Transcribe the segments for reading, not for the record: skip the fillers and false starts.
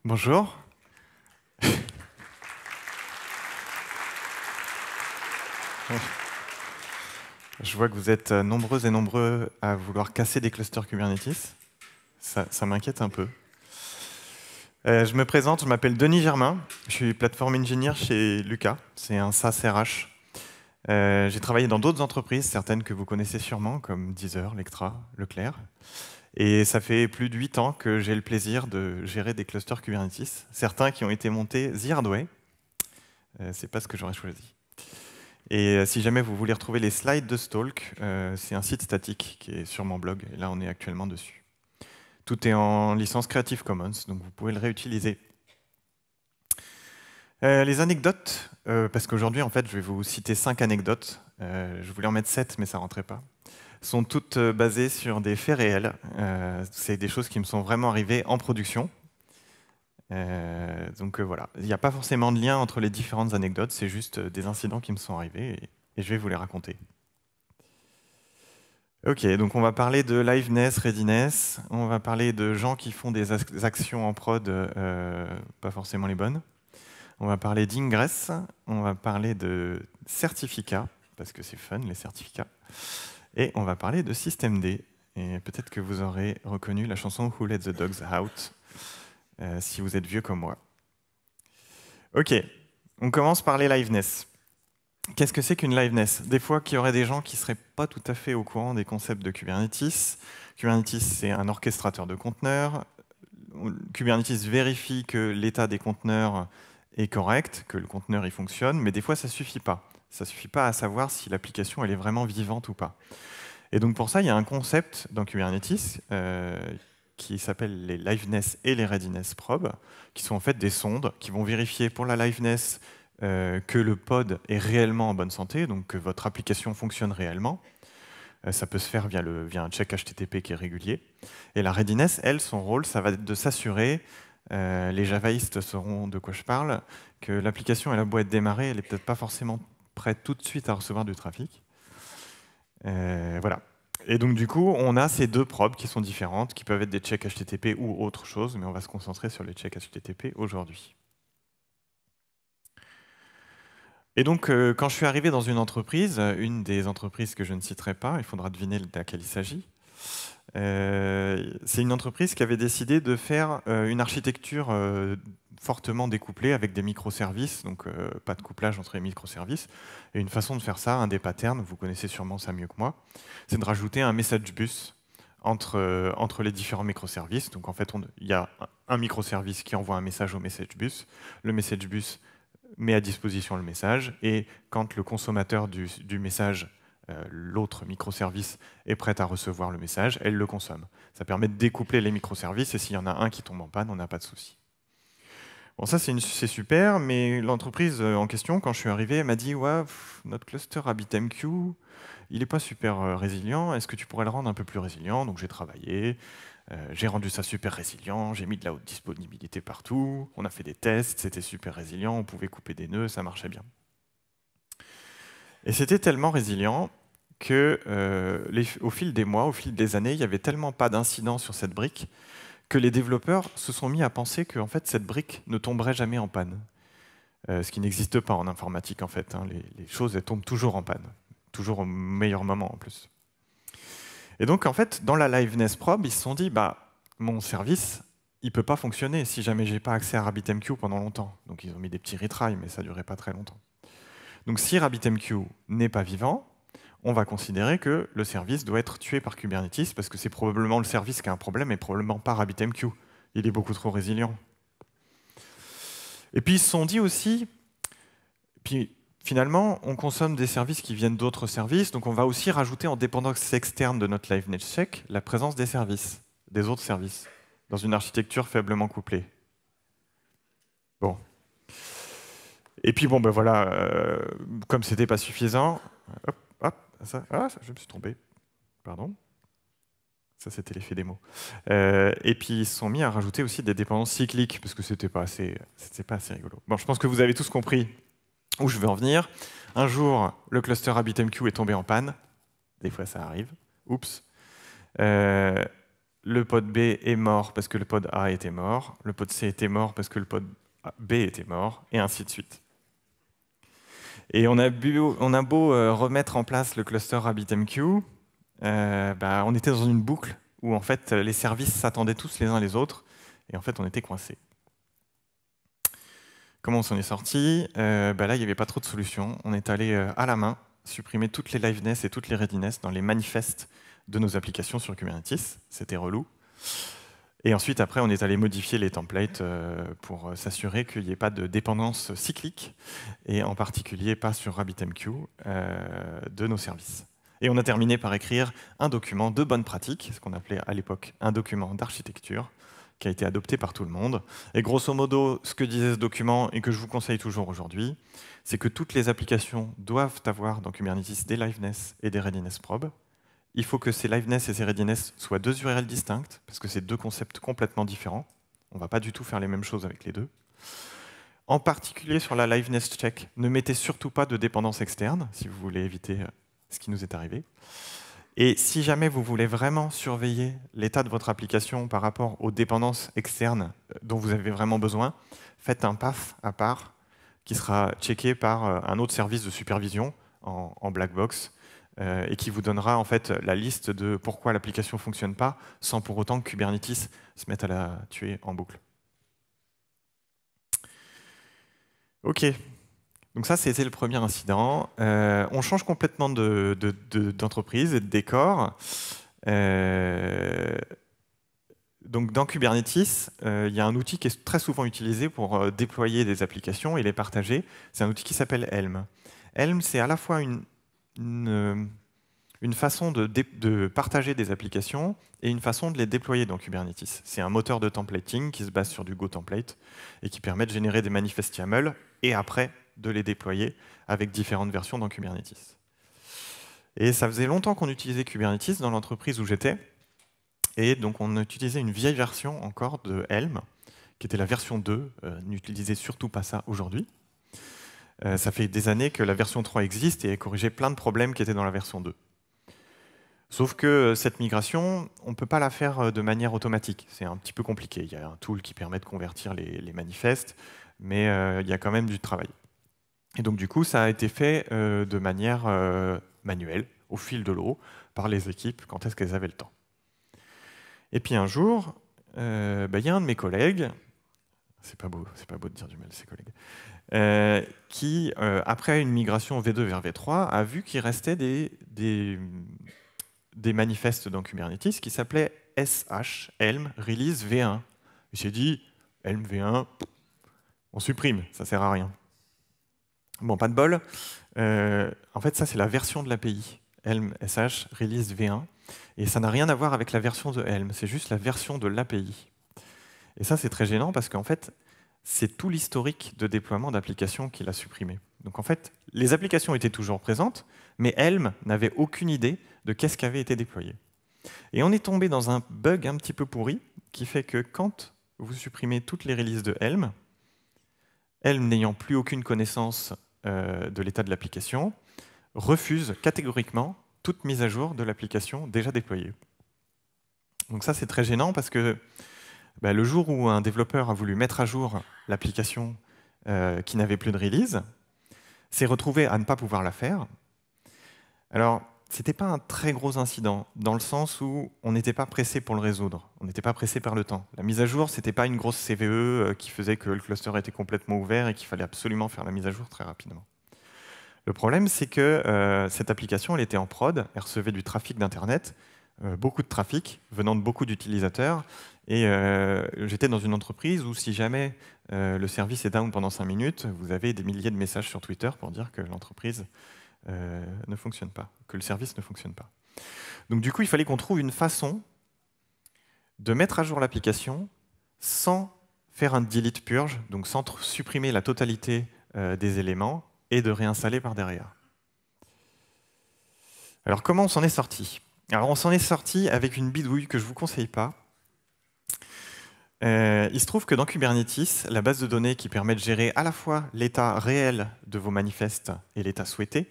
Bonjour. Je vois que vous êtes nombreuses et nombreux à vouloir casser des clusters Kubernetes. Ça m'inquiète un peu. Je me présente, je m'appelle Denis Germain. Je suis Platform Engineer chez Lucas. C'est un SaaS RH. J'ai travaillé dans d'autres entreprises, certaines que vous connaissez sûrement, comme Deezer, Lectra, Leclerc. Et ça fait plus de 8 ans que j'ai le plaisir de gérer des clusters Kubernetes. Certains qui ont été montés the hard way. C'est pas ce que j'aurais choisi. Et si jamais vous voulez retrouver les slides de Stalk, c'est un site statique qui est sur mon blog, et là on est actuellement dessus. Tout est en licence Creative Commons, donc vous pouvez le réutiliser. Les anecdotes, parce qu'aujourd'hui en fait je vais vous citer 5 anecdotes, je voulais en mettre 7 mais ça rentrait pas, sont toutes basées sur des faits réels. C'est des choses qui me sont vraiment arrivées en production. Donc voilà, il n'y a pas forcément de lien entre les différentes anecdotes, c'est juste des incidents qui me sont arrivés et je vais vous les raconter. Ok, donc on va parler de liveness, readiness, on va parler de gens qui font des actions en prod pas forcément les bonnes, on va parler d'ingress, on va parler de certificats, parce que c'est fun les certificats, et on va parler de systemd, et peut-être que vous aurez reconnu la chanson Who Let the Dogs Out, si vous êtes vieux comme moi. Ok, on commence par les liveness. Qu'est-ce que c'est qu'une liveness? Des fois qu'il y aurait des gens qui ne seraient pas tout à fait au courant des concepts de Kubernetes. Kubernetes, c'est un orchestrateur de conteneurs. Kubernetes vérifie que l'état des conteneurs est correct, que le conteneur il fonctionne, mais des fois ça ne suffit pas. Ça ne suffit pas à savoir si l'application elle est vraiment vivante ou pas. Et donc pour ça, il y a un concept dans Kubernetes qui s'appelle les liveness et les readiness probes, qui sont en fait des sondes qui vont vérifier pour la liveness que le pod est réellement en bonne santé, donc que votre application fonctionne réellement. Ça peut se faire via un check HTTP qui est régulier. Et la readiness, elle, son rôle, ça va être de s'assurer, les javaïstes sauront de quoi je parle, que l'application, elle a beau être démarrée, elle n'est peut-être pas forcément prête tout de suite à recevoir du trafic. Voilà. Et donc du coup, on a ces deux probes qui sont différentes, qui peuvent être des checks HTTP ou autre chose, mais on va se concentrer sur les checks HTTP aujourd'hui. Et donc, quand je suis arrivé dans une entreprise, une des entreprises que je ne citerai pas, il faudra deviner de laquelle il s'agit, c'est une entreprise qui avait décidé de faire une architecture fortement découplée avec des microservices, donc pas de couplage entre les microservices. Et une façon de faire ça, un des patterns, vous connaissez sûrement ça mieux que moi, c'est de rajouter un message bus entre les différents microservices. Donc en fait, il y a un microservice qui envoie un message au message bus. Le message bus met à disposition le message, et quand le consommateur du message, l'autre microservice, est prêt à recevoir le message, elle le consomme. Ça permet de découpler les microservices, et s'il y en a un qui tombe en panne, on n'a pas de souci. Bon, ça c'est super, mais l'entreprise en question, quand je suis arrivé, elle m'a dit ouais, notre cluster RabbitMQ, il n'est pas super résilient, est-ce que tu pourrais le rendre un peu plus résilient? Donc j'ai travaillé, j'ai rendu ça super résilient, j'ai mis de la haute disponibilité partout, on a fait des tests, c'était super résilient, on pouvait couper des nœuds, ça marchait bien. Et c'était tellement résilient que au fil des mois, au fil des années, il n'y avait tellement pas d'incidents sur cette brique que les développeurs se sont mis à penser que en fait, cette brique ne tomberait jamais en panne. Ce qui n'existe pas en informatique en fait, hein. Les choses elles tombent toujours en panne, toujours au meilleur moment en plus. Et donc en fait, dans la liveness probe, ils se sont dit, bah, mon service, il ne peut pas fonctionner si jamais j'ai pas accès à RabbitMQ pendant longtemps. Donc ils ont mis des petits retries, mais ça ne durait pas très longtemps. Donc si RabbitMQ n'est pas vivant, on va considérer que le service doit être tué par Kubernetes, parce que c'est probablement le service qui a un problème et probablement pas RabbitMQ. Il est beaucoup trop résilient. Et puis ils se sont dit aussi, puis finalement, on consomme des services qui viennent d'autres services, donc on va aussi rajouter en dépendance externe de notre liveness check la présence des services, des autres services, dans une architecture faiblement couplée. Bon. Et puis bon, ben voilà, comme c'était pas suffisant, hop, je me suis trompé, pardon. Ça, c'était l'effet démo. Et puis, ils se sont mis à rajouter aussi des dépendances cycliques, parce que c'était pas assez rigolo. Bon, je pense que vous avez tous compris où je veux en venir. Un jour, le cluster RabbitMQ est tombé en panne. Des fois, ça arrive. Oups. le pod B est mort parce que le pod A était mort, le pod C était mort parce que le pod B était mort, et ainsi de suite. Et on a beau remettre en place le cluster RabbitMQ, on était dans une boucle où en fait les services s'attendaient tous les uns les autres, et en fait on était coincés. Comment on s'en est sorti? Là, il n'y avait pas trop de solutions. On est allé à la main supprimer toutes les liveness et toutes les readiness dans les manifestes de nos applications sur Kubernetes. C'était relou. Et ensuite, après, on est allé modifier les templates pour s'assurer qu'il n'y ait pas de dépendance cyclique, et en particulier pas sur RabbitMQ de nos services. Et on a terminé par écrire un document de bonne pratique, ce qu'on appelait à l'époque un document d'architecture, qui a été adopté par tout le monde. Et grosso modo, ce que disait ce document, et que je vous conseille toujours aujourd'hui, c'est que toutes les applications doivent avoir dans Kubernetes des liveness et des readiness probe. Il faut que ces liveness et ces readiness soient deux URL distinctes, parce que c'est deux concepts complètement différents. On ne va pas du tout faire les mêmes choses avec les deux. En particulier sur la liveness check, ne mettez surtout pas de dépendance externe, si vous voulez éviter ce qui nous est arrivé. Et si jamais vous voulez vraiment surveiller l'état de votre application par rapport aux dépendances externes dont vous avez vraiment besoin, faites un path à part qui sera checké par un autre service de supervision en black box et qui vous donnera en fait la liste de pourquoi l'application ne fonctionne pas sans pour autant que Kubernetes se mette à la tuer en boucle. OK. Donc ça, c'était le premier incident. On change complètement d'entreprise et de décor. Donc dans Kubernetes, il y a un outil qui est très souvent utilisé pour déployer des applications et les partager. C'est un outil qui s'appelle Helm. Helm, c'est à la fois une façon de partager des applications et une façon de les déployer dans Kubernetes. C'est un moteur de templating qui se base sur du Go template et qui permet de générer des manifestes YAML et après de les déployer avec différentes versions dans Kubernetes. Et ça faisait longtemps qu'on utilisait Kubernetes dans l'entreprise où j'étais. Et donc on utilisait une vieille version encore de Helm, qui était la version 2. N'utilisez surtout pas ça aujourd'hui. Ça fait des années que la version 3 existe et a corrigé plein de problèmes qui étaient dans la version 2. Sauf que cette migration, on ne peut pas la faire de manière automatique. C'est un petit peu compliqué. Il y a un tool qui permet de convertir les manifestes, mais il y a quand même du travail. Et donc du coup, ça a été fait de manière manuelle, au fil de l'eau, par les équipes, quand est-ce qu'elles avaient le temps. Et puis un jour, y a un de mes collègues, c'est pas beau de dire du mal de ses collègues, qui, après une migration V2 vers V3, a vu qu'il restait des manifestes dans Kubernetes qui s'appelaient SH, Helm, Release V1. Il s'est dit, Helm V1, on supprime, ça sert à rien. Bon, pas de bol. En fait, ça, c'est la version de l'API. Helm SH Release V1. Et ça n'a rien à voir avec la version de Helm. C'est juste la version de l'API. Et ça, c'est très gênant parce qu'en fait, c'est tout l'historique de déploiement d'applications qu'il a supprimé. Donc en fait, les applications étaient toujours présentes, mais Helm n'avait aucune idée de qu'est-ce qui avait été déployé. Et on est tombé dans un bug un petit peu pourri qui fait que quand vous supprimez toutes les releases de Helm, Helm n'ayant plus aucune connaissance de l'état de l'application, refuse catégoriquement toute mise à jour de l'application déjà déployée. Donc ça, c'est très gênant parce que le jour où un développeur a voulu mettre à jour l'application qui n'avait plus de release, s'est retrouvé à ne pas pouvoir la faire. Alors, ce n'était pas un très gros incident, dans le sens où on n'était pas pressé pour le résoudre, on n'était pas pressé par le temps. La mise à jour, ce n'était pas une grosse CVE qui faisait que le cluster était complètement ouvert et qu'il fallait absolument faire la mise à jour très rapidement. Le problème, c'est que cette application, elle était en prod, elle recevait du trafic d'Internet, beaucoup de trafic venant de beaucoup d'utilisateurs, et j'étais dans une entreprise où si jamais le service est down pendant 5 minutes, vous avez des milliers de messages sur Twitter pour dire que l'entreprise ne fonctionne pas, que le service ne fonctionne pas. Donc du coup, il fallait qu'on trouve une façon de mettre à jour l'application sans faire un delete purge, donc sans supprimer la totalité des éléments et de réinstaller par derrière. Alors comment on s'en est sorti? Alors on s'en est sorti avec une bidouille que je ne vous conseille pas. Il se trouve que dans Kubernetes, la base de données qui permet de gérer à la fois l'état réel de vos manifestes et l'état souhaité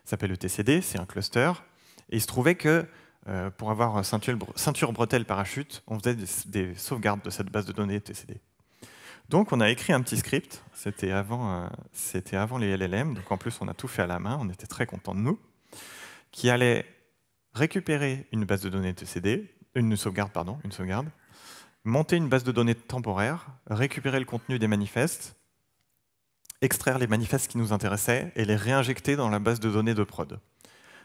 s'appelle le TCD, c'est un cluster. Et il se trouvait que pour avoir ceinture bretelle parachute, on faisait des sauvegardes de cette base de données TCD. Donc on a écrit un petit script, c'était avant les LLM, donc en plus on a tout fait à la main, on était très contents de nous, qui allait récupérer une base de données TCD, une sauvegarde, monter une base de données temporaire, récupérer le contenu des manifestes, extraire les manifestes qui nous intéressaient et les réinjecter dans la base de données de prod.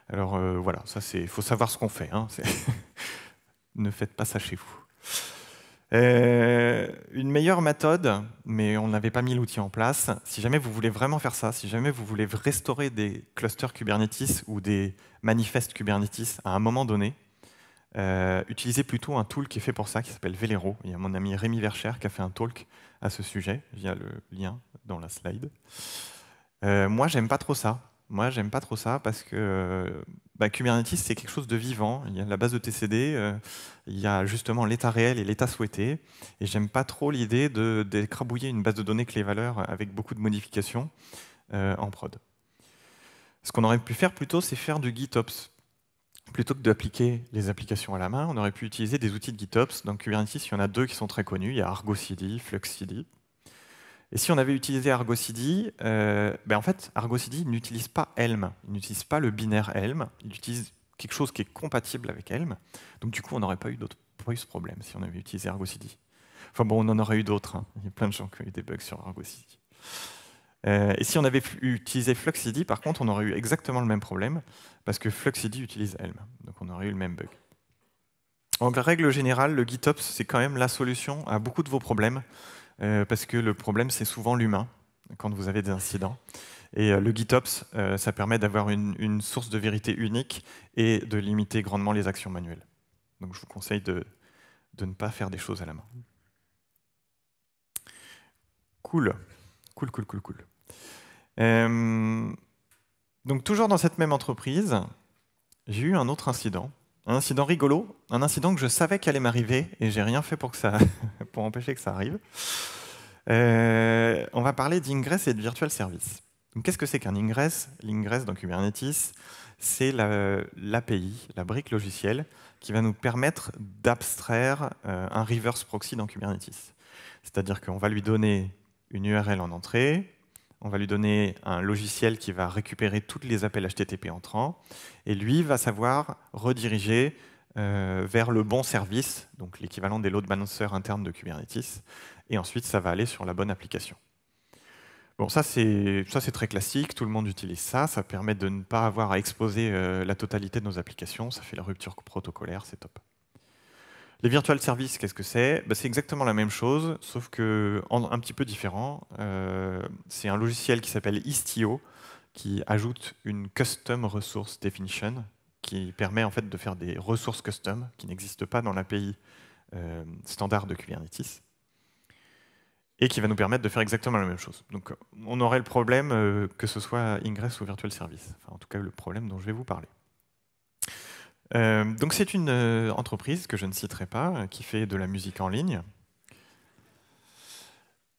Alors voilà, ça c'est, faut savoir ce qu'on fait. Hein, ne faites pas ça chez vous. Une meilleure méthode, mais on n'avait pas mis l'outil en place. Si jamais vous voulez vraiment faire ça, si jamais vous voulez restaurer des clusters Kubernetes ou des manifestes Kubernetes à un moment donné, utilisez plutôt un tool qui est fait pour ça, qui s'appelle Velero. Il y a mon ami Rémi Vercher qui a fait un talk à ce sujet, via le lien dans la slide. Moi, j'aime pas trop ça. Parce que Kubernetes, c'est quelque chose de vivant. Il y a la base de TCD, il y a justement l'état réel et l'état souhaité. Et j'aime pas trop l'idée d'écrabouiller une base de données clé-valeur avec beaucoup de modifications en prod. Ce qu'on aurait pu faire plutôt, c'est faire du GitOps. Plutôt que d'appliquer les applications à la main, on aurait pu utiliser des outils de GitOps. Dans Kubernetes, il y en a deux qui sont très connus. Il y a Argo CD, Flux CD. Et si on avait utilisé Argo CD, en fait, Argo CD n'utilise pas Helm. Il n'utilise pas le binaire Helm. Il utilise quelque chose qui est compatible avec Helm. Donc du coup, on n'aurait pas eu ce problème si on avait utilisé Argo CD. Enfin bon, on en aurait eu d'autres. Hein. Il y a plein de gens qui ont eu des bugs sur Argo CD. Et si on avait utilisé FluxCD, par contre, on aurait eu exactement le même problème, parce que FluxCD utilise Helm. Donc on aurait eu le même bug. En règle générale, le GitOps, c'est quand même la solution à beaucoup de vos problèmes, parce que le problème, c'est souvent l'humain, quand vous avez des incidents. Et le GitOps, ça permet d'avoir une source de vérité unique et de limiter grandement les actions manuelles. Donc je vous conseille de ne pas faire des choses à la main. Cool. Donc toujours dans cette même entreprise, j'ai eu un autre incident. Un incident rigolo, un incident que je savais qu'il allait m'arriver et j'ai rien fait pour empêcher que ça arrive. On va parler d'ingress et de virtual service. Qu'est-ce que c'est qu'un ingress? L'ingress dans Kubernetes, c'est l'API, la brique logicielle, qui va nous permettre d'abstraire un reverse proxy dans Kubernetes. C'est-à-dire qu'on va lui donner une URL en entrée, on va lui donner un logiciel qui va récupérer tous les appels HTTP entrants, et lui va savoir rediriger vers le bon service, donc l'équivalent des load balancers internes de Kubernetes, et ensuite ça va aller sur la bonne application. Bon, ça c'est très classique, tout le monde utilise ça, ça permet de ne pas avoir à exposer la totalité de nos applications, ça fait la rupture protocolaire, c'est top. Les virtual services, qu'est-ce que c'est? C'est exactement la même chose, sauf que un petit peu différent. C'est un logiciel qui s'appelle Istio, qui ajoute une custom resource definition, qui permet en fait de faire des ressources custom qui n'existent pas dans l'API standard de Kubernetes, et qui va nous permettre de faire exactement la même chose. Donc on aurait le problème que ce soit ingress ou virtual service, enfin, en tout cas le problème dont je vais vous parler. Donc c'est une entreprise que je ne citerai pas, qui fait de la musique en ligne.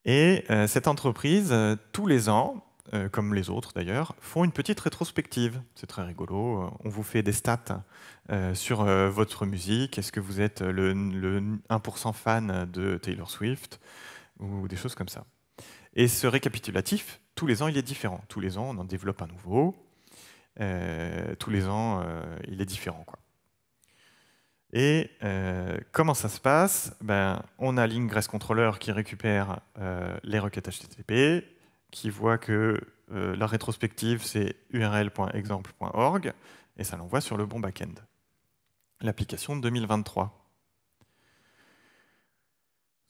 Et cette entreprise, tous les ans, comme les autres d'ailleurs, font une petite rétrospective. C'est très rigolo. On vous fait des stats sur votre musique. Est-ce que vous êtes le 1% fan de Taylor Swift ou des choses comme ça. Et ce récapitulatif, tous les ans, il est différent. Tous les ans, on en développe un nouveau. Tous les ans, il est différent, quoi. Et comment ça se passe? On a l'ingress controller qui récupère les requêtes HTTP, qui voit que la rétrospective, c'est url.example.org, et ça l'envoie sur le bon back-end. L'application de 2023.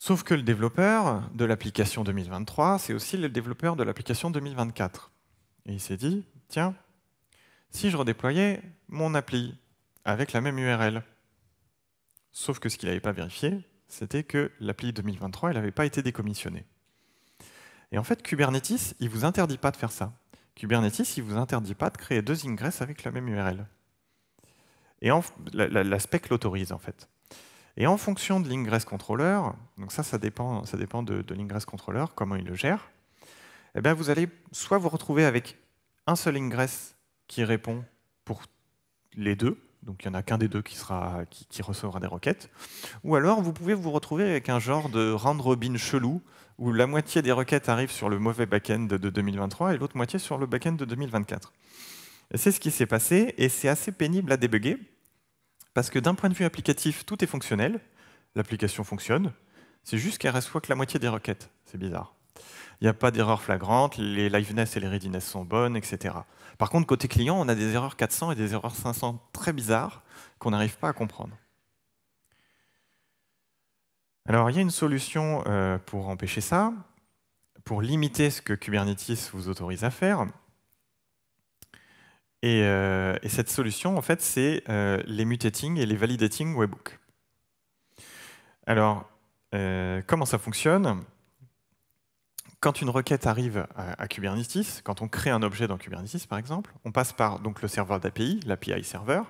Sauf que le développeur de l'application 2023, c'est aussi le développeur de l'application 2024. Et il s'est dit, tiens, si je redéployais mon appli avec la même URL, sauf que ce qu'il n'avait pas vérifié, c'était que l'appli 2023, elle n'avait pas été décommissionnée. Et en fait, Kubernetes, il ne vous interdit pas de faire ça. Kubernetes, il ne vous interdit pas de créer deux ingress avec la même URL. Et la spec l'autorise, en fait. Et en fonction de l'ingress controller, donc ça dépend de l'ingress controller, comment il le gère, vous allez soit vous retrouver avec un seul ingress qui répond pour les deux, donc il n'y en a qu'un des deux qui recevra des requêtes. Ou alors vous pouvez vous retrouver avec un genre de round robin chelou, où la moitié des requêtes arrivent sur le mauvais back-end de 2023 et l'autre moitié sur le back-end de 2024. Et c'est ce qui s'est passé, et c'est assez pénible à débugger, parce que d'un point de vue applicatif, tout est fonctionnel, l'application fonctionne, c'est juste qu'elle reçoit que la moitié des requêtes. C'est bizarre. Il n'y a pas d'erreur flagrante, les liveness et les readiness sont bonnes, etc. Par contre, côté client, on a des erreurs 400 et des erreurs 500 très bizarres qu'on n'arrive pas à comprendre. Alors, il y a une solution pour empêcher ça, pour limiter ce que Kubernetes vous autorise à faire. Et cette solution, en fait, c'est les mutating et les validating webhooks. Alors, comment ça fonctionne? Quand une requête arrive à Kubernetes, quand on crée un objet dans Kubernetes, par exemple, on passe par donc, le serveur d'API, l'API server,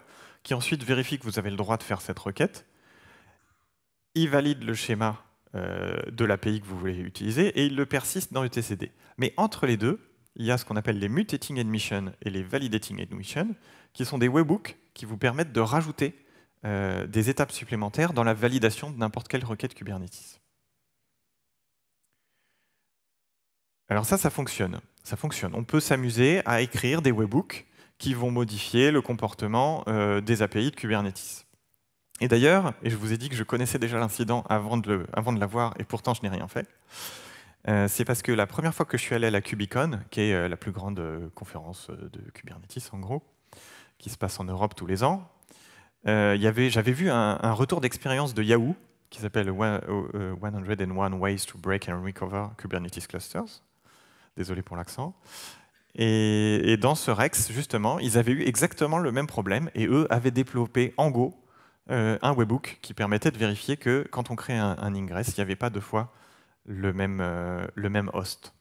qui ensuite vérifie que vous avez le droit de faire cette requête. Il valide le schéma de l'API que vous voulez utiliser et il le persiste dans etcd. Mais entre les deux, il y a ce qu'on appelle les mutating admission et les validating admission, qui sont des webhooks qui vous permettent de rajouter des étapes supplémentaires dans la validation de n'importe quelle requête Kubernetes. Alors ça fonctionne. Ça fonctionne. On peut s'amuser à écrire des webhooks qui vont modifier le comportement des API de Kubernetes. Et d'ailleurs, et je vous ai dit que je connaissais déjà l'incident avant de l'avoir, et pourtant je n'ai rien fait, c'est parce que la première fois que je suis allé à la KubeCon, qui est la plus grande conférence de Kubernetes en gros, qui se passe en Europe tous les ans, j'avais vu un retour d'expérience de Yahoo qui s'appelle 101 Ways to Break and Recover Kubernetes Clusters. Désolé pour l'accent. Et dans ce Rex, justement, ils avaient eu exactement le même problème et eux avaient développé en Go un webhook qui permettait de vérifier que quand on crée un ingress, il n'y avait pas deux fois le même host.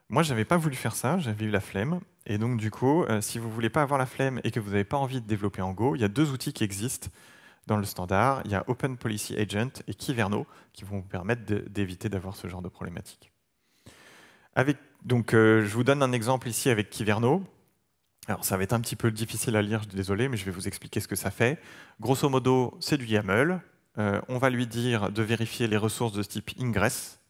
Moi, je n'avais pas voulu faire ça, j'avais eu la flemme. Et donc, du coup, si vous ne voulez pas avoir la flemme et que vous n'avez pas envie de développer en Go, il y a deux outils qui existent dans le standard. Il y a Open Policy Agent et Kyverno qui vont vous permettre d'éviter d'avoir ce genre de problématique. Donc, je vous donne un exemple ici avec Kyverno. Alors, ça va être un petit peu difficile à lire, je suis désolé, mais je vais vous expliquer ce que ça fait. Grosso modo, c'est du YAML. On va lui dire de vérifier les ressources de ce type ingress.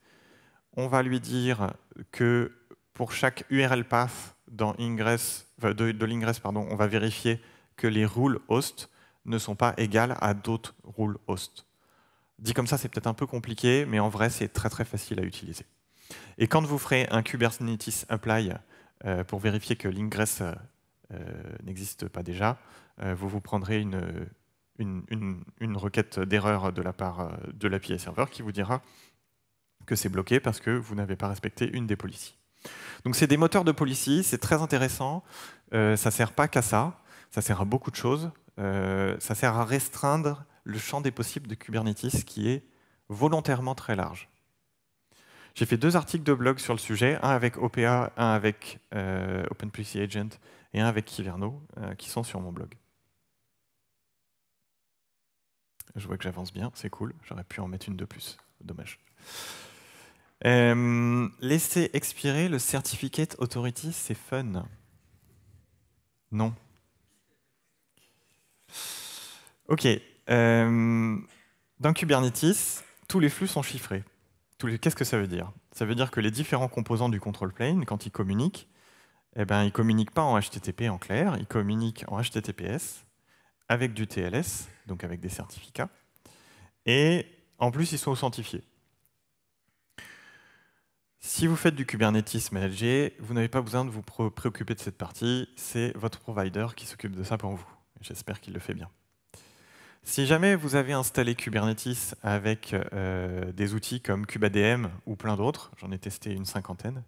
On va lui dire que pour chaque URL path dans ingress, de l'ingress, on va vérifier que les rules host ne sont pas égales à d'autres rules host. Dit comme ça, c'est peut-être un peu compliqué, mais en vrai, c'est très très facile à utiliser. Et quand vous ferez un Kubernetes apply pour vérifier que l'ingress n'existe pas déjà, vous prendrez une requête d'erreur de la part de l'API server qui vous dira que c'est bloqué parce que vous n'avez pas respecté une des policies. Donc c'est des moteurs de policy, c'est très intéressant. Ça ne sert pas qu'à ça, ça sert à beaucoup de choses. Ça sert à restreindre le champ des possibles de Kubernetes qui est volontairement très large. J'ai fait 2 articles de blog sur le sujet, un avec OPA, un avec Open Policy Agent et un avec Kyverno, qui sont sur mon blog. Je vois que j'avance bien, c'est cool. J'aurais pu en mettre une de plus. Dommage. Laisser expirer le Certificate Authority, c'est fun. Non. OK. Dans Kubernetes, tous les flux sont chiffrés. Qu'est-ce que ça veut dire? Ça veut dire que les différents composants du control plane, quand ils communiquent, ils ne communiquent pas en HTTP en clair, ils communiquent en HTTPS avec du TLS, donc avec des certificats, et en plus ils sont authentifiés. Si vous faites du Kubernetes managé, vous n'avez pas besoin de vous préoccuper de cette partie, c'est votre provider qui s'occupe de ça pour vous. J'espère qu'il le fait bien. Si jamais vous avez installé Kubernetes avec des outils comme KubeADM ou plein d'autres, j'en ai testé une cinquantaine.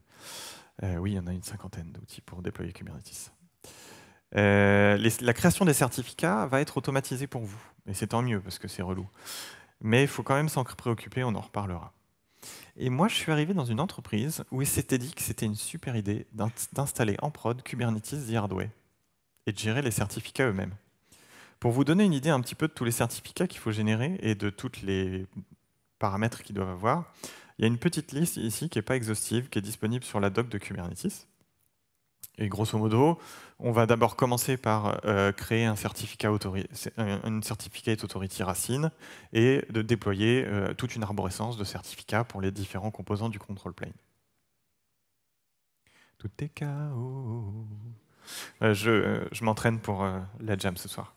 Oui, il y en a une cinquantaine d'outils pour déployer Kubernetes. La création des certificats va être automatisée pour vous. Et c'est tant mieux, parce que c'est relou. Mais il faut quand même s'en préoccuper, on en reparlera. Et moi, je suis arrivé dans une entreprise où il s'était dit que c'était une super idée d'installer en prod Kubernetes The Hard Way et de gérer les certificats eux-mêmes. Pour vous donner une idée un petit peu de tous les certificats qu'il faut générer et de tous les paramètres qu'ils doivent avoir, il y a une petite liste ici qui n'est pas exhaustive, qui est disponible sur la doc de Kubernetes. Et grosso modo, on va d'abord commencer par créer un certificat une certificate authority racine et de déployer toute une arborescence de certificats pour les différents composants du control plane. Tout est chaos. Je m'entraîne pour la jam ce soir.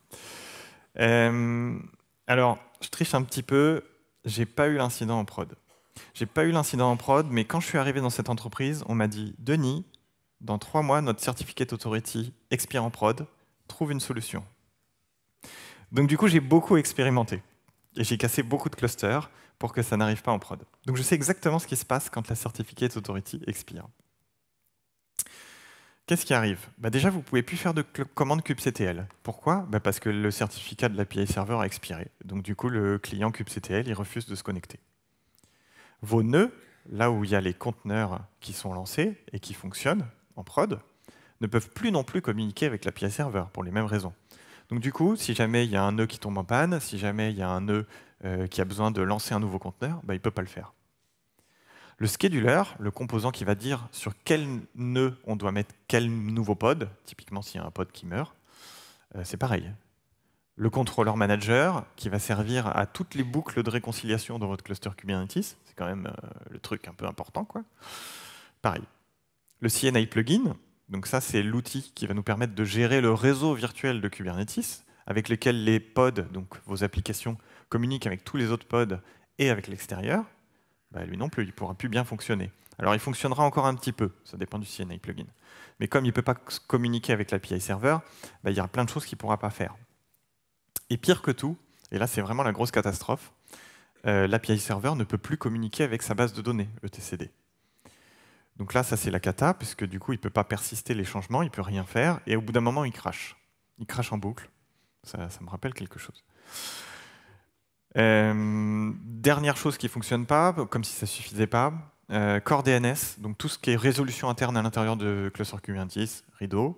Alors, je triche un petit peu. J'ai pas eu l'incident en prod. J'ai pas eu l'incident en prod, mais quand je suis arrivé dans cette entreprise, on m'a dit « Denis, dans 3 mois, notre certificate authority expire en prod. Trouve une solution. » Donc du coup, j'ai beaucoup expérimenté. Et j'ai cassé beaucoup de clusters pour que ça n'arrive pas en prod. Donc je sais exactement ce qui se passe quand la certificate authority expire. Qu'est-ce qui arrive? Déjà, vous ne pouvez plus faire de commande kubectl. Pourquoi? Parce que le certificat de l'API server a expiré. Donc du coup, le client kubectl, il refuse de se connecter. Vos nœuds, là où il y a les conteneurs qui sont lancés et qui fonctionnent en prod, ne peuvent plus non plus communiquer avec l'API server pour les mêmes raisons. Donc du coup, si jamais il y a un nœud qui tombe en panne, si jamais il y a un nœud qui a besoin de lancer un nouveau conteneur, il ne peut pas le faire. Le scheduler, le composant qui va dire sur quel nœud on doit mettre quel nouveau pod, typiquement s'il y a un pod qui meurt, c'est pareil. Le controller manager, qui va servir à toutes les boucles de réconciliation dans votre cluster Kubernetes, c'est quand même le truc un peu important, quoi. Pareil. Le CNI plugin, donc ça c'est l'outil qui va nous permettre de gérer le réseau virtuel de Kubernetes, avec lequel les pods, donc vos applications, communiquent avec tous les autres pods et avec l'extérieur. Lui non plus, il ne pourra plus bien fonctionner. Alors il fonctionnera encore un petit peu, ça dépend du CNI plugin. Mais comme il ne peut pas communiquer avec l'API server, il y aura plein de choses qu'il ne pourra pas faire. Et pire que tout, et là c'est vraiment la grosse catastrophe, l'API server ne peut plus communiquer avec sa base de données, etcd. Donc là, ça c'est la cata, puisque du coup il ne peut pas persister les changements, il ne peut rien faire, et au bout d'un moment il crache. Il crache en boucle. Ça me rappelle quelque chose. Dernière chose qui ne fonctionne pas, comme si ça ne suffisait pas, Core DNS, donc tout ce qui est résolution interne à l'intérieur de Cluster Kubernetes, rideau,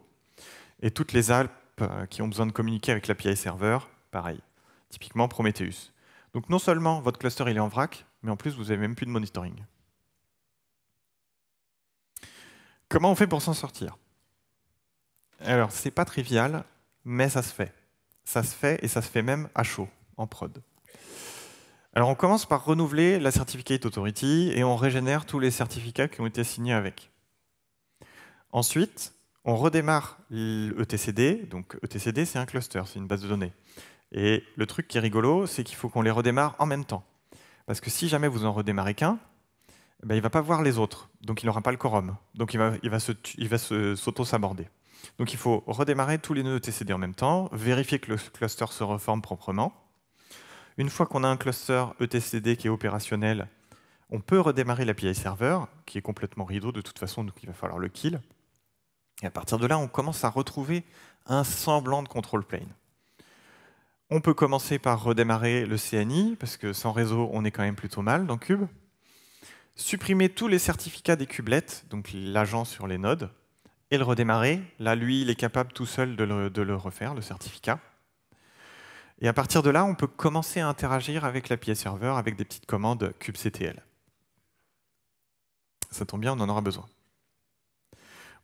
et toutes les apps qui ont besoin de communiquer avec l'API server, pareil, typiquement Prometheus. Donc non seulement votre cluster il est en vrac, mais en plus vous n'avez même plus de monitoring. Comment on fait pour s'en sortir? Alors c'est pas trivial, mais ça se fait. Ça se fait et ça se fait même à chaud, en prod. Alors on commence par renouveler la Certificate Authority et on régénère tous les certificats qui ont été signés avec. Ensuite, on redémarre l'ETCD. Donc ETCD, c'est un cluster, c'est une base de données. Et le truc qui est rigolo, c'est qu'il faut qu'on les redémarre en même temps. Parce que si jamais vous en redémarrez qu'un, il ne va pas voir les autres. Donc il n'aura pas le quorum. Donc il va s'auto-saborder. Donc il faut redémarrer tous les nœuds ETCD en même temps, vérifier que le cluster se reforme proprement. Une fois qu'on a un cluster etcd qui est opérationnel, on peut redémarrer l'API server, qui est complètement rideau de toute façon, donc il va falloir le kill. Et à partir de là, on commence à retrouver un semblant de control plane. On peut commencer par redémarrer le CNI, parce que sans réseau, on est quand même plutôt mal dans Kube. Supprimer tous les certificats des kubelets, donc l'agent sur les nodes, et le redémarrer. Là, lui, il est capable tout seul de le refaire, le certificat. Et à partir de là, on peut commencer à interagir avec l'API server avec des petites commandes kubectl. Ça tombe bien, on en aura besoin.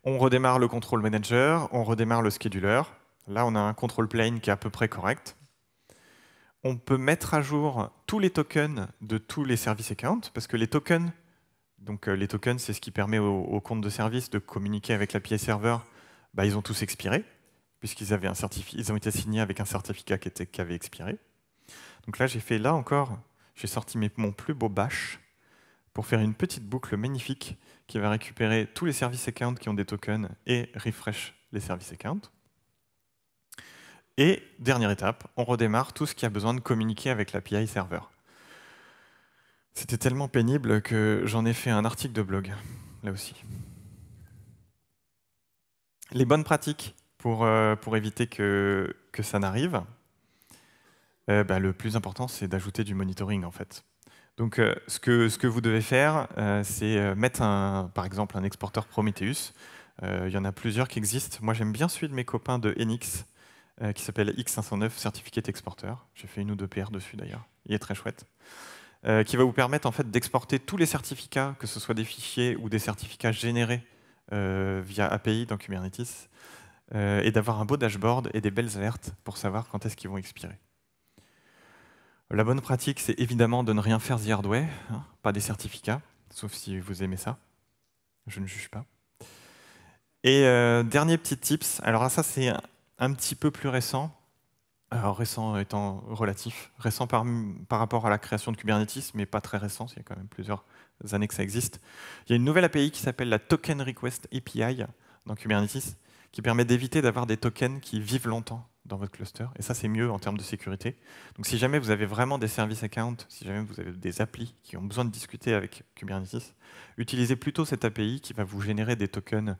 On redémarre le control manager, on redémarre le scheduler. Là, on a un control plane qui est à peu près correct. On peut mettre à jour tous les tokens de tous les service accounts, parce que les tokens, c'est ce qui permet aux comptes de service de communiquer avec l'API server, ils ont tous expiré, puisqu'ils ont été signés avec un certificat qui avait expiré. Donc là, j'ai sorti mon plus beau bash pour faire une petite boucle magnifique qui va récupérer tous les service accounts qui ont des tokens et refresh les service accounts. Et dernière étape, on redémarre tout ce qui a besoin de communiquer avec l'API server. C'était tellement pénible que j'en ai fait un article de blog, là aussi. Les bonnes pratiques pour éviter que ça n'arrive, le plus important, c'est d'ajouter du monitoring, en fait. Donc, ce que vous devez faire, c'est mettre, par exemple, un exporteur Prometheus. Il y en a plusieurs qui existent. Moi, j'aime bien celui de mes copains de Enix, qui s'appelle X509 Certificate Exporter. J'ai fait 1 ou 2 PR dessus, d'ailleurs. Il est très chouette. Qui va vous permettre en fait, d'exporter tous les certificats, que ce soit des fichiers ou des certificats générés via API dans Kubernetes, et d'avoir un beau dashboard et des belles alertes pour savoir quand est-ce qu'ils vont expirer. La bonne pratique, c'est évidemment de ne rien faire the hard way, hein, pas des certificats, sauf si vous aimez ça. Je ne juge pas. Et dernier petit tips, alors ça c'est un petit peu plus récent, alors récent étant relatif, récent par rapport à la création de Kubernetes, mais pas très récent, il y a quand même plusieurs années que ça existe. Il y a une nouvelle API qui s'appelle la Token Request API dans Kubernetes, qui permet d'éviter d'avoir des tokens qui vivent longtemps dans votre cluster, et ça c'est mieux en termes de sécurité. Donc si jamais vous avez vraiment des service accounts, si jamais vous avez des applis qui ont besoin de discuter avec Kubernetes, utilisez plutôt cette API qui va vous générer des tokens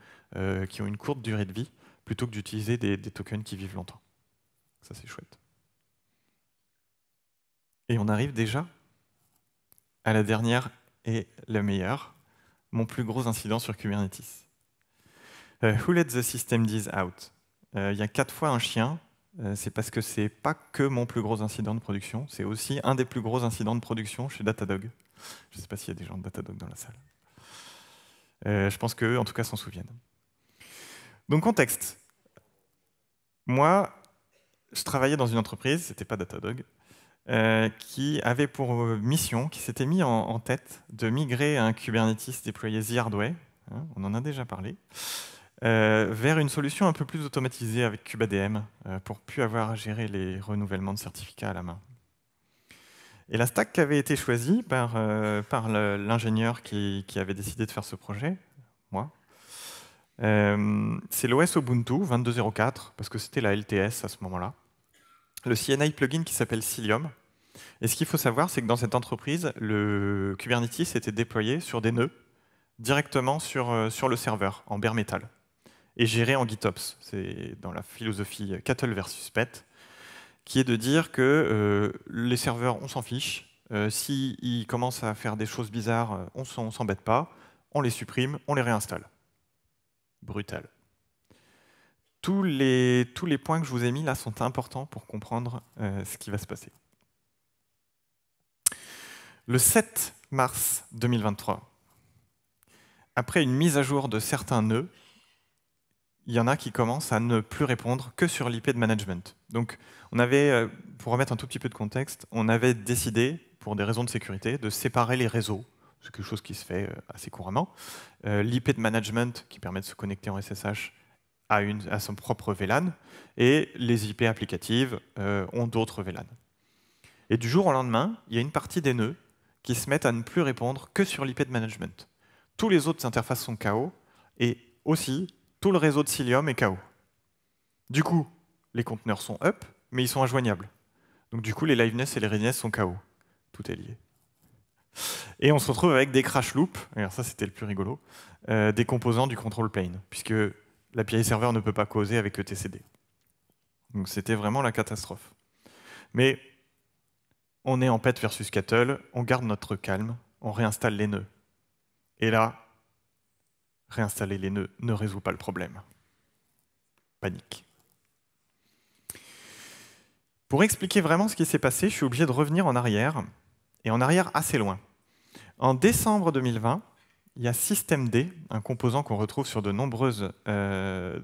qui ont une courte durée de vie, plutôt que d'utiliser des tokens qui vivent longtemps. Ça c'est chouette. Et on arrive déjà à la dernière et la meilleure, mon plus gros incident sur Kubernetes. Who let the system D's out? Il y a 4 fois un chien. C'est parce que c'est pas que mon plus gros incident de production, c'est aussi un des plus gros incidents de production chez Datadog. Je ne sais pas s'il y a des gens de Datadog dans la salle. Je pense qu'eux, en tout cas, s'en souviennent. Donc, contexte. Moi, je travaillais dans une entreprise, c'était pas Datadog, qui avait pour mission, qui s'était mis en tête de migrer un Kubernetes déployé The Hard Way, hein, on en a déjà parlé, vers une solution un peu plus automatisée avec KubeADM pour plus avoir à gérer les renouvellements de certificats à la main. Et la stack qui avait été choisie par l'ingénieur qui avait décidé de faire ce projet, moi, c'est l'OS Ubuntu 22.04, parce que c'était la LTS à ce moment-là. Le CNI plugin qui s'appelle Cilium. Et ce qu'il faut savoir, c'est que dans cette entreprise, le Kubernetes était déployé sur des nœuds directement sur le serveur, en bare metal, et géré en GitOps. C'est dans la philosophie cattle versus pet, qui est de dire que les serveurs, on s'en fiche. S'ils commencent à faire des choses bizarres, on s'embête pas, on les supprime, on les réinstalle. Brutal. Tous les points que je vous ai mis là sont importants pour comprendre ce qui va se passer. Le 7 mars 2023, après une mise à jour de certains nœuds, il y en a qui commencent à ne plus répondre que sur l'IP de management. Donc, on avait, pour remettre un tout petit peu de contexte, on avait décidé, pour des raisons de sécurité, de séparer les réseaux. C'est quelque chose qui se fait assez couramment. L'IP de management, qui permet de se connecter en SSH à son propre VLAN, et les IP applicatives ont d'autres VLAN. Et du jour au lendemain, il y a une partie des nœuds qui se mettent à ne plus répondre que sur l'IP de management. Tous les autres interfaces sont KO, et aussi, tout le réseau de Cilium est KO. Du coup, les conteneurs sont up, mais ils sont injoignables. Donc du coup, les liveness et les readiness sont KO. Tout est lié. Et on se retrouve avec des crash loops, alors ça c'était le plus rigolo, des composants du control plane, puisque l'API serveur ne peut pas causer avec le TCD. Donc c'était vraiment la catastrophe. Mais on est en pet versus cattle, on garde notre calme, on réinstalle les nœuds. Et là, réinstaller les nœuds ne résout pas le problème. Panique. Pour expliquer vraiment ce qui s'est passé, je suis obligé de revenir en arrière, et en arrière assez loin. En décembre 2020, il y a systemd, un composant qu'on retrouve sur de nombreuses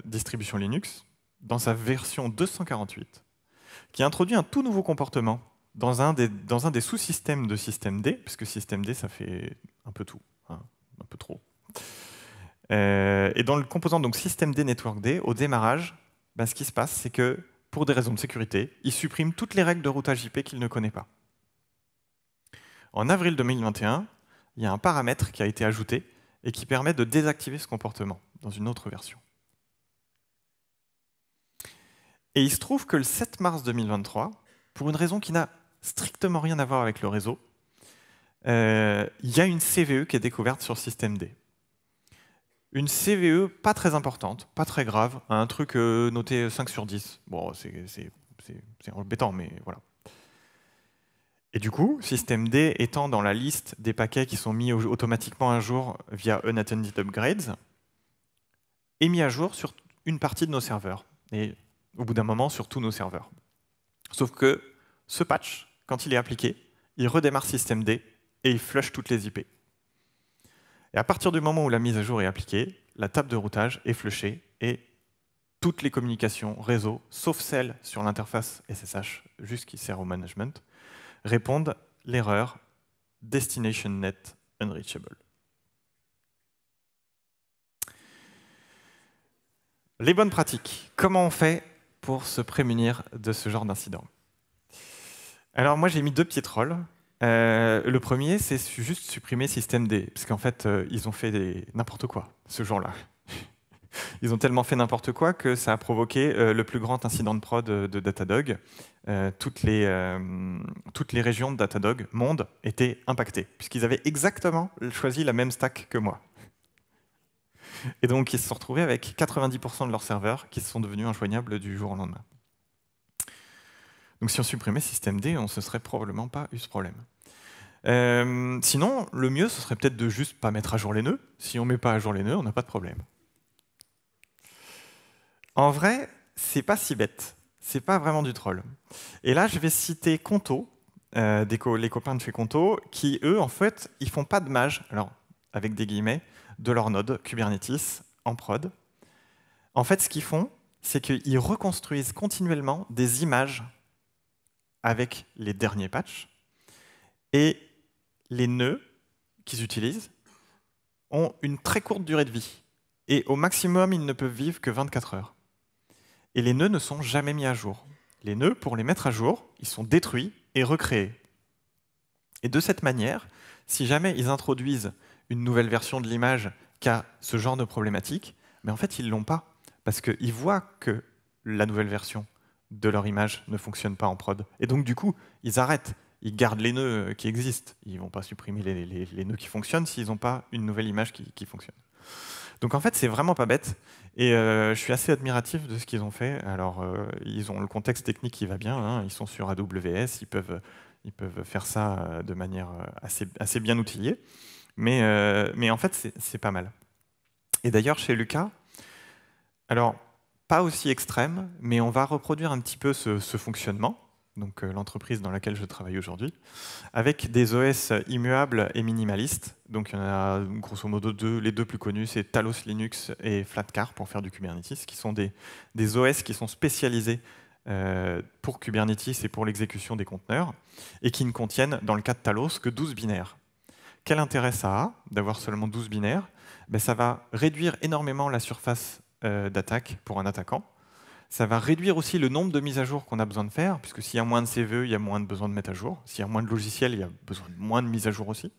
distributions Linux, dans sa version 248, qui introduit un tout nouveau comportement dans un des sous-systèmes de systemd, puisque systemd, ça fait un peu tout, hein, un peu trop. Et dans le composant donc systemd networkd, au démarrage, ce qui se passe, c'est que, pour des raisons de sécurité, il supprime toutes les règles de routage IP qu'il ne connaît pas. En avril 2021, il y a un paramètre qui a été ajouté et qui permet de désactiver ce comportement dans une autre version. Et il se trouve que le 7 mars 2023, pour une raison qui n'a strictement rien à voir avec le réseau, il y a une CVE qui est découverte sur systemd. Une CVE pas très importante, pas très grave, un truc noté 5 sur 10. Bon, c'est embêtant, mais voilà. Et du coup, systemd étant dans la liste des paquets qui sont mis automatiquement à jour via unattended upgrades, est mis à jour sur une partie de nos serveurs. Et au bout d'un moment, sur tous nos serveurs. Sauf que ce patch, quand il est appliqué, il redémarre systemd et il flush toutes les IP. Et à partir du moment où la mise à jour est appliquée, la table de routage est flushée et toutes les communications réseau, sauf celles sur l'interface SSH, juste qui sert au management, répondent l'erreur Destination Net Unreachable. Les bonnes pratiques. Comment on fait pour se prémunir de ce genre d'incident? Alors moi j'ai mis 2 petits trolls. Le premier, c'est juste supprimer systemd, parce qu'en fait, ils ont fait n'importe quoi ce jour-là. Ils ont tellement fait n'importe quoi que ça a provoqué le plus grand incident de prod de Datadog. Toutes les régions de Datadog monde étaient impactées, puisqu'ils avaient exactement choisi la même stack que moi. Et donc ils se sont retrouvés avec 90% de leurs serveurs qui sont devenus injoignables du jour au lendemain. Donc si on supprimait systemd, on ne se serait probablement pas eu ce problème. Sinon, le mieux, ce serait peut-être de juste pas mettre à jour les nœuds. Si on ne met pas à jour les nœuds, on n'a pas de problème. En vrai, c'est pas si bête. C'est pas vraiment du troll. Et là, je vais citer Conto, les copains de chez Conto, qui, eux, en fait, ils font pas de mage, alors avec des guillemets, de leur node Kubernetes en prod. En fait, ce qu'ils font, c'est qu'ils reconstruisent continuellement des images avec les derniers patchs, et les nœuds qu'ils utilisent ont une très courte durée de vie. Et au maximum, ils ne peuvent vivre que 24 heures. Et les nœuds ne sont jamais mis à jour. Les nœuds, pour les mettre à jour, ils sont détruits et recréés. Et de cette manière, si jamais ils introduisent une nouvelle version de l'image qui a ce genre de problématique, mais en fait, ils ne l'ont pas. Parce qu'ils voient que la nouvelle version de leur image ne fonctionne pas en prod. Et donc, du coup, ils arrêtent. Ils gardent les nœuds qui existent. Ils ne vont pas supprimer les nœuds qui fonctionnent s'ils n'ont pas une nouvelle image qui fonctionne. Donc en fait, c'est vraiment pas bête. Et je suis assez admiratif de ce qu'ils ont fait. Alors, ils ont le contexte technique qui va bien. Hein. Ils sont sur AWS. Ils peuvent faire ça de manière assez bien outillée. Mais en fait, c'est pas mal. Et d'ailleurs, chez Lucas, alors, pas aussi extrême, mais on va reproduire un petit peu ce fonctionnement, donc l'entreprise dans laquelle je travaille aujourd'hui, avec des OS immuables et minimalistes. Donc il y en a grosso modo deux. Les deux plus connus, c'est Talos Linux et Flatcar pour faire du Kubernetes, qui sont des OS qui sont spécialisés pour Kubernetes et pour l'exécution des conteneurs, et qui ne contiennent, dans le cas de Talos, que 12 binaires. Quel intérêt ça a d'avoir seulement 12 binaires? Ben, ça va réduire énormément la surface d'attaque pour un attaquant. Ça va réduire aussi le nombre de mises à jour qu'on a besoin de faire, puisque s'il y a moins de CVE, il y a moins de besoin de mettre à jour. S'il y a moins de logiciels, il y a besoin de moins de mises à jour aussi.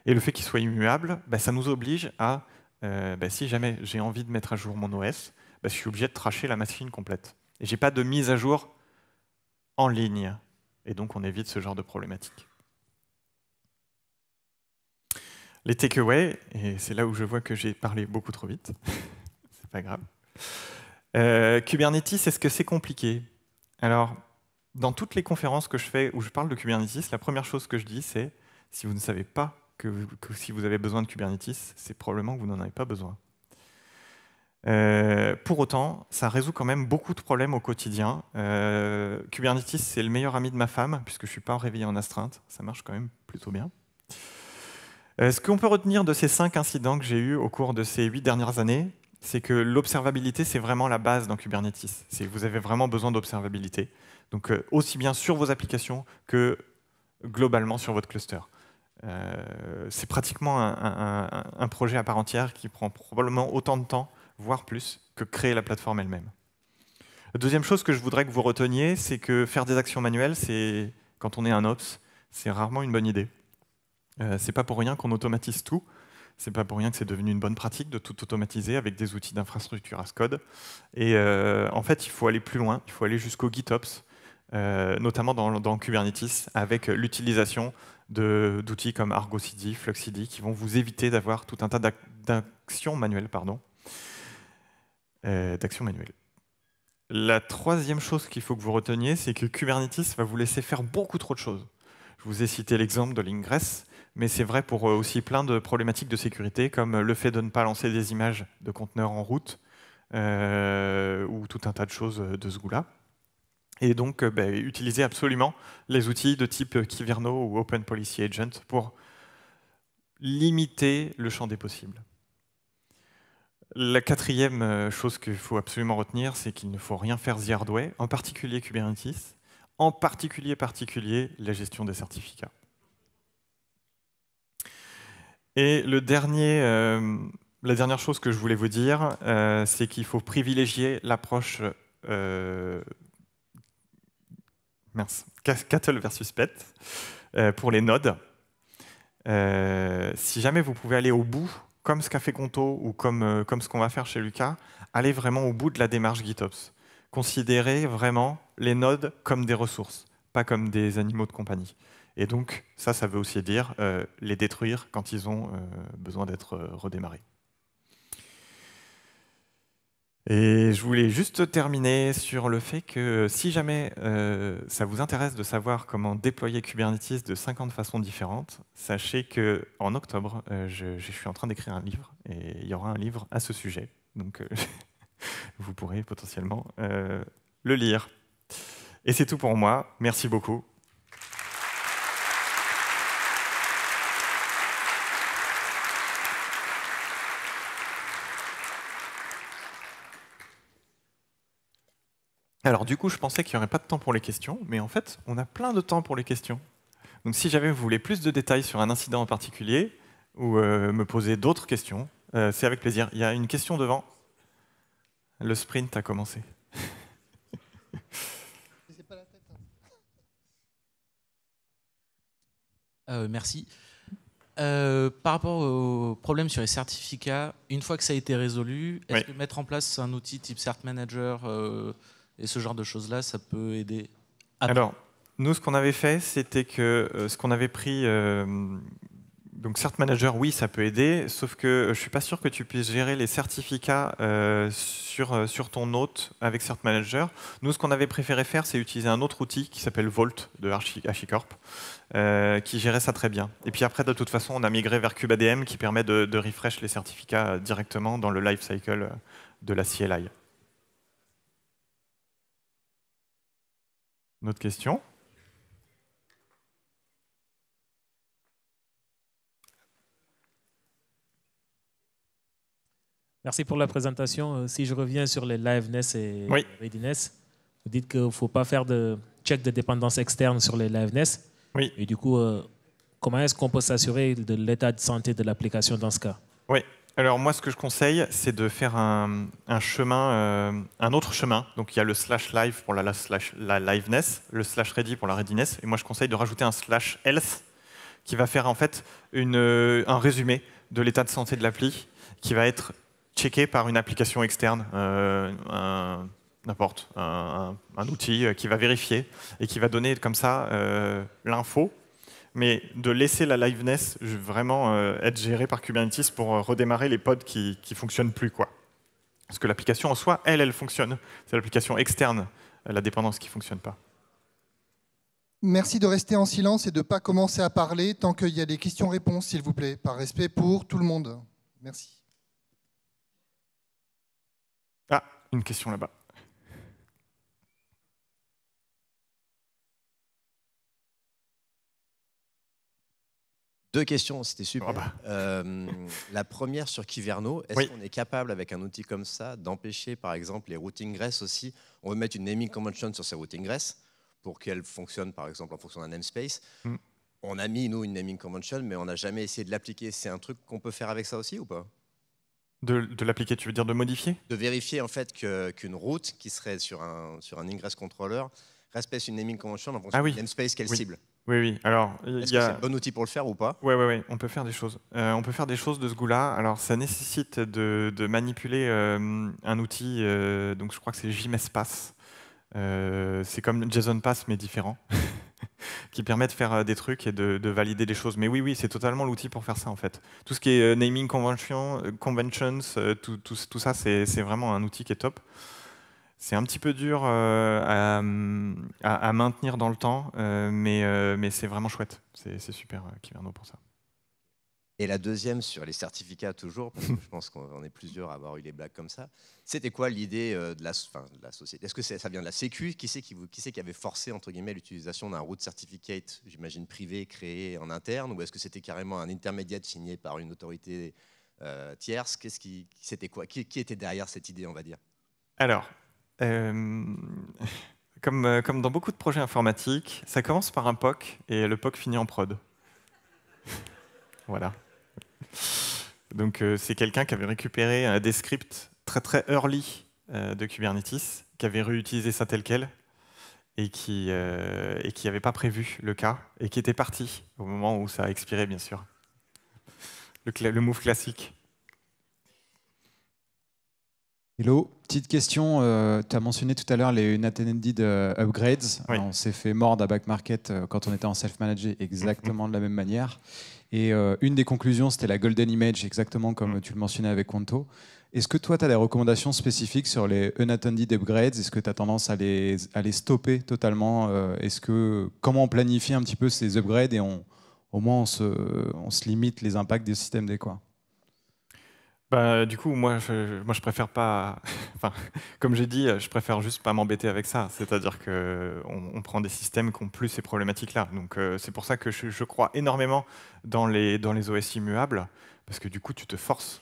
Et le fait qu'il soit immuable, ben, ça nous oblige à, si jamais j'ai envie de mettre à jour mon OS, ben, je suis obligé de tracher la machine complète. Et je n'ai pas de mise à jour en ligne. Et donc on évite ce genre de problématique. Les takeaways, et c'est là où je vois que j'ai parlé beaucoup trop vite. C'est pas grave. Kubernetes, est-ce que c'est compliqué? Alors, dans toutes les conférences que je fais où je parle de Kubernetes, la première chose que je dis, c'est si vous ne savez pas que si vous avez besoin de Kubernetes, c'est probablement que vous n'en avez pas besoin. Pour autant, ça résout quand même beaucoup de problèmes au quotidien. Kubernetes, c'est le meilleur ami de ma femme, puisque je ne suis pas réveillé en astreinte. Ça marche quand même plutôt bien. Ce qu'on peut retenir de ces 5 incidents que j'ai eus au cours de ces 8 dernières années, c'est que l'observabilité, c'est vraiment la base dans Kubernetes. Vous avez vraiment besoin d'observabilité. Donc, aussi bien sur vos applications que globalement sur votre cluster. C'est pratiquement un projet à part entière qui prend probablement autant de temps, voire plus, que créer la plateforme elle-même. La deuxième chose que je voudrais que vous reteniez, c'est que faire des actions manuelles, quand on est un ops, c'est rarement une bonne idée. C'est pas pour rien qu'on automatise tout. C'est pas pour rien que c'est devenu une bonne pratique de tout automatiser avec des outils d'infrastructure as code. Et en fait, il faut aller plus loin. Il faut aller jusqu'au GitOps, notamment dans Kubernetes, avec l'utilisation d'outils comme Argo CD, Flux CD, qui vont vous éviter d'avoir tout un tas d'actions manuelles. La troisième chose qu'il faut que vous reteniez, c'est que Kubernetes va vous laisser faire beaucoup trop de choses. Je vous ai cité l'exemple de l'Ingress, mais c'est vrai pour aussi plein de problématiques de sécurité, comme le fait de ne pas lancer des images de conteneurs en route, ou tout un tas de choses de ce goût-là. Et donc, utilisez absolument les outils de type Kyverno ou Open Policy Agent pour limiter le champ des possibles. La quatrième chose qu'il faut absolument retenir, c'est qu'il ne faut rien faire the hard way, en particulier Kubernetes, en particulier la gestion des certificats. Et la dernière chose que je voulais vous dire, c'est qu'il faut privilégier l'approche Cattle versus Pet pour les nodes. Si jamais vous pouvez aller au bout, comme ce qu'a fait Conto ou comme ce qu'on va faire chez Lucas, allez vraiment au bout de la démarche GitOps. Considérez vraiment les nodes comme des ressources, pas comme des animaux de compagnie. Et donc, ça veut aussi dire les détruire quand ils ont besoin d'être redémarrés. Et je voulais juste terminer sur le fait que si jamais ça vous intéresse de savoir comment déployer Kubernetes de 50 façons différentes, sachez qu'en octobre, je suis en train d'écrire un livre et il y aura un livre à ce sujet. Donc vous pourrez potentiellement le lire. Et c'est tout pour moi. Merci beaucoup. Alors du coup, je pensais qu'il n'y aurait pas de temps pour les questions, mais en fait, on a plein de temps pour les questions. Donc si jamais vous voulez plus de détails sur un incident en particulier, ou me poser d'autres questions, c'est avec plaisir. Il y a une question devant. Le sprint a commencé. Merci. Par rapport au problème sur les certificats, une fois que ça a été résolu, est-ce que mettre en place un outil type Cert Manager et ce genre de choses-là, ça peut aider après? Alors, nous, ce qu'on avait fait, c'était que ce qu'on avait pris... donc, Cert Manager, oui, ça peut aider, sauf que je ne suis pas sûr que tu puisses gérer les certificats sur ton hôte avec Cert Manager. Nous, ce qu'on avait préféré faire, c'est utiliser un autre outil qui s'appelle Vault de HashiCorp, qui gérait ça très bien. Et puis après, de toute façon, on a migré vers KubeADM qui permet de refresh les certificats directement dans le lifecycle de la CLI. Une autre question ? Merci pour la présentation. Si je reviens sur les liveness et readiness, vous dites qu'il ne faut pas faire de check de dépendance externe sur les liveness. Oui. Et du coup, comment est-ce qu'on peut s'assurer de l'état de santé de l'application dans ce cas? Oui. Alors moi, ce que je conseille, c'est de faire un autre chemin. Donc il y a le /live pour la liveness, le /ready pour la readiness. Et moi, je conseille de rajouter un /health qui va faire en fait un résumé de l'état de santé de l'appli qui va être checké par une application externe, n'importe, un outil qui va vérifier et qui va donner comme ça l'info. Mais de laisser la liveness vraiment être gérée par Kubernetes pour redémarrer les pods qui ne fonctionnent plus, quoi. Parce que l'application en soi, elle fonctionne. C'est l'application externe, la dépendance qui ne fonctionne pas. Merci de rester en silence et de ne pas commencer à parler tant qu'il y a des questions-réponses, s'il vous plaît, par respect pour tout le monde. Merci. Ah, une question là-bas. Deux questions, c'était super. La première sur Kyverno, est-ce qu'on est capable avec un outil comme ça d'empêcher par exemple les routing gress aussi? On veut mettre une naming convention sur ces routing gress pour qu'elle fonctionne par exemple en fonction d'un namespace. On a mis nous une naming convention mais on n'a jamais essayé de l'appliquer. C'est un truc qu'on peut faire avec ça aussi ou pas? De l'appliquer, tu veux dire de modifier? De vérifier en fait qu'une route qui serait sur un ingress controller respecte une naming convention en fonction du namespace qu'elle cible. Oui. Alors, est-ce que c'est un bon outil pour le faire ou pas? Oui. On peut faire des choses. On peut faire des choses de ce goût-là. Alors, ça nécessite de manipuler un outil. Donc, je crois que c'est JMSPass. C'est comme JSONPass mais différent, qui permet de faire des trucs et de valider des choses. Mais oui, c'est totalement l'outil pour faire ça en fait. Tout ce qui est naming conventions, tout ça, c'est vraiment un outil qui est top. C'est un petit peu dur à maintenir dans le temps, mais c'est vraiment chouette. C'est super Kyverno pour ça. Et la deuxième sur les certificats toujours, parce que je pense qu'on est plusieurs à avoir eu les blagues comme ça. C'était quoi l'idée de la société? Est-ce que ça vient de la Sécu? Qui c'est qui avait forcé entre guillemets l'utilisation d'un root certificate, j'imagine privé, créé en interne, ou est-ce que c'était carrément un intermédiaire signé par une autorité tierce. C'était quoi? Qui était derrière cette idée, on va dire? Alors, comme dans beaucoup de projets informatiques, ça commence par un POC et le POC finit en prod. Voilà. Donc c'est quelqu'un qui avait récupéré des scripts très très early de Kubernetes, qui avait réutilisé ça tel quel et qui n'avait pas prévu le cas et qui était parti au moment où ça a expiré, bien sûr. Le move classique. Hello, petite question. Tu as mentionné tout à l'heure les unattended upgrades. Oui. On s'est fait mordre à back market quand on était en self-managé exactement de la même manière. Et une des conclusions, c'était la golden image, exactement comme tu le mentionnais avec Conto. Est-ce que toi, tu as des recommandations spécifiques sur les unattended upgrades? Est-ce que tu as tendance à les stopper totalement? Comment on planifie un petit peu ces upgrades et au moins on se limite les impacts des systèmes D, quoi? Bah, du coup, moi, je préfère pas. Enfin, comme j'ai dit, je préfère juste pas m'embêter avec ça. C'est-à-dire qu'on prend des systèmes qui n'ont plus ces problématiques-là. Donc, c'est pour ça que je crois énormément dans les OS immuables, parce que du coup, tu te forces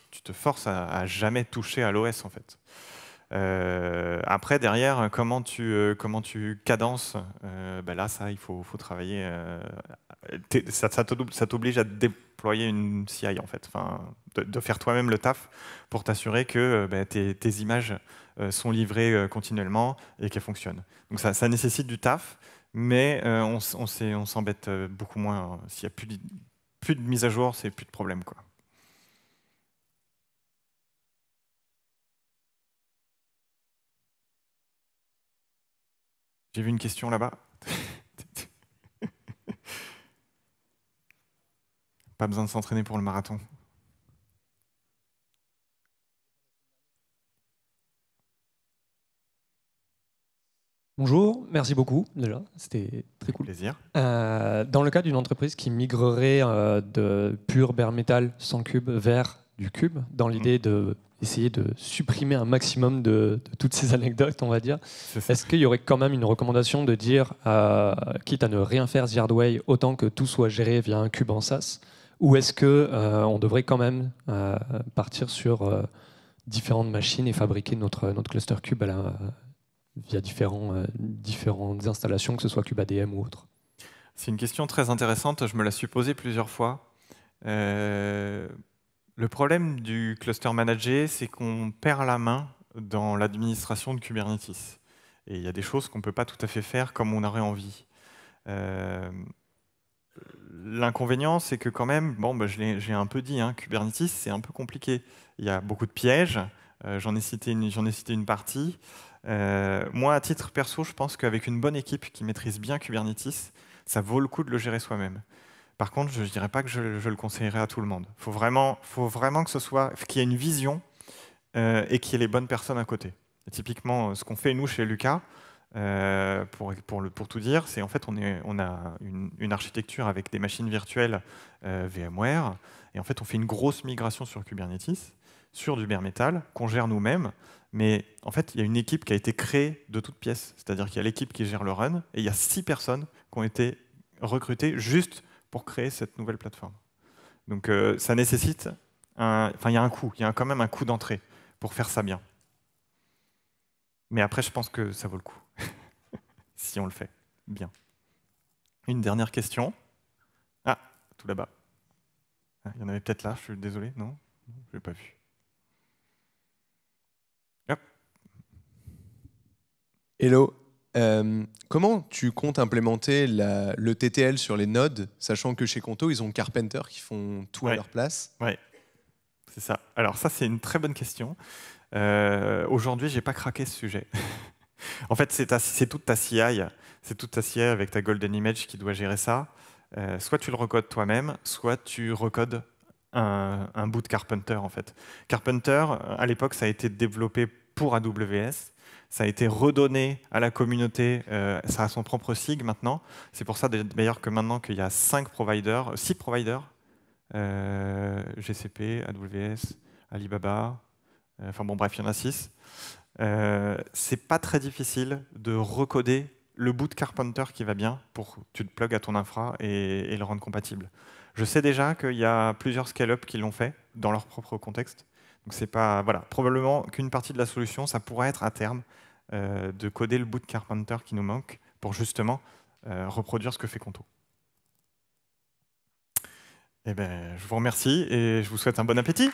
à jamais toucher à l'OS, en fait. Après, derrière, comment tu cadences, bah là, ça, il faut travailler. Ça t'oblige à déployer une CI, en fait, enfin, de faire toi-même le taf pour t'assurer que bah, tes images sont livrées continuellement et qu'elles fonctionnent. Donc ça nécessite du taf, mais on s'embête beaucoup moins. S'il n'y a plus de mise à jour, c'est plus de problème, quoi. J'ai vu une question là-bas. Pas besoin de s'entraîner pour le marathon. Bonjour, merci beaucoup déjà, c'était très cool. Plaisir. Dans le cas d'une entreprise qui migrerait de pur bare metal sans cube vers du cube, dans l'idée d'essayer de supprimer un maximum de toutes ces anecdotes, on va dire, est-ce qu'il y aurait quand même une recommandation de dire, quitte à ne rien faire the hard way, autant que tout soit géré via un cube en SaaS, ou est-ce qu'on devrait quand même partir sur différentes machines et fabriquer notre cluster cube via différentes installations, que ce soit CubeADM ou autre? C'est une question très intéressante, je me la suis posée plusieurs fois. Le problème du cluster managé, c'est qu'on perd la main dans l'administration de Kubernetes. Et il y a des choses qu'on ne peut pas tout à fait faire comme on aurait envie. L'inconvénient, c'est que quand même, j'ai un peu dit, hein, Kubernetes, c'est un peu compliqué. Il y a beaucoup de pièges, j'en ai cité une partie. Moi, à titre perso, je pense qu'avec une bonne équipe qui maîtrise bien Kubernetes, ça vaut le coup de le gérer soi-même. Par contre, je ne dirais pas que je le conseillerais à tout le monde. Il faut vraiment qu'il y ait une vision et qu'il y ait les bonnes personnes à côté. Et typiquement, ce qu'on fait nous chez Lucas, pour tout dire, c'est en fait on a une architecture avec des machines virtuelles VMware, et en fait on fait une grosse migration sur Kubernetes, sur du bare metal qu'on gère nous-mêmes. Mais en fait, il y a une équipe qui a été créée de toutes pièces. C'est-à-dire qu'il y a l'équipe qui gère le run, et il y a 6 personnes qui ont été recrutées juste pour créer cette nouvelle plateforme. Donc ça nécessite, il y a un coût, il y a quand même un coût d'entrée pour faire ça bien. Mais après, je pense que ça vaut le coup, si on le fait bien. Une dernière question. Ah, tout là-bas. Il y en avait peut-être là, je suis désolé, non? Je l'ai pas vu. Hop. Hello. Comment tu comptes implémenter le TTL sur les nodes, sachant que chez Conto, ils ont Carpenter qui font tout à leur place? Ouais, c'est ça. Alors ça, c'est une très bonne question. Aujourd'hui, j'ai pas craqué ce sujet. En fait, c'est toute ta CI. C'est toute ta CI avec ta golden image qui doit gérer ça. Soit tu le recodes toi-même, soit tu recodes un bout de Carpenter, en fait. Carpenter, à l'époque, ça a été développé pour AWS. Ça a été redonné à la communauté. Ça a son propre SIG maintenant. C'est pour ça d'ailleurs que maintenant qu'il y a 6 providers, GCP, AWS, Alibaba, enfin bon bref, il y en a 6. C'est pas très difficile de recoder le bout de Carpenter qui va bien pour que tu le plugues à ton infra et le rendre compatible. Je sais déjà qu'il y a plusieurs scale-up qui l'ont fait dans leur propre contexte. Donc c'est pas, voilà, probablement qu'une partie de la solution, ça pourrait être à terme de coder le bout de Carpenter qui nous manque pour justement reproduire ce que fait Conto. Eh ben, je vous remercie et je vous souhaite un bon appétit.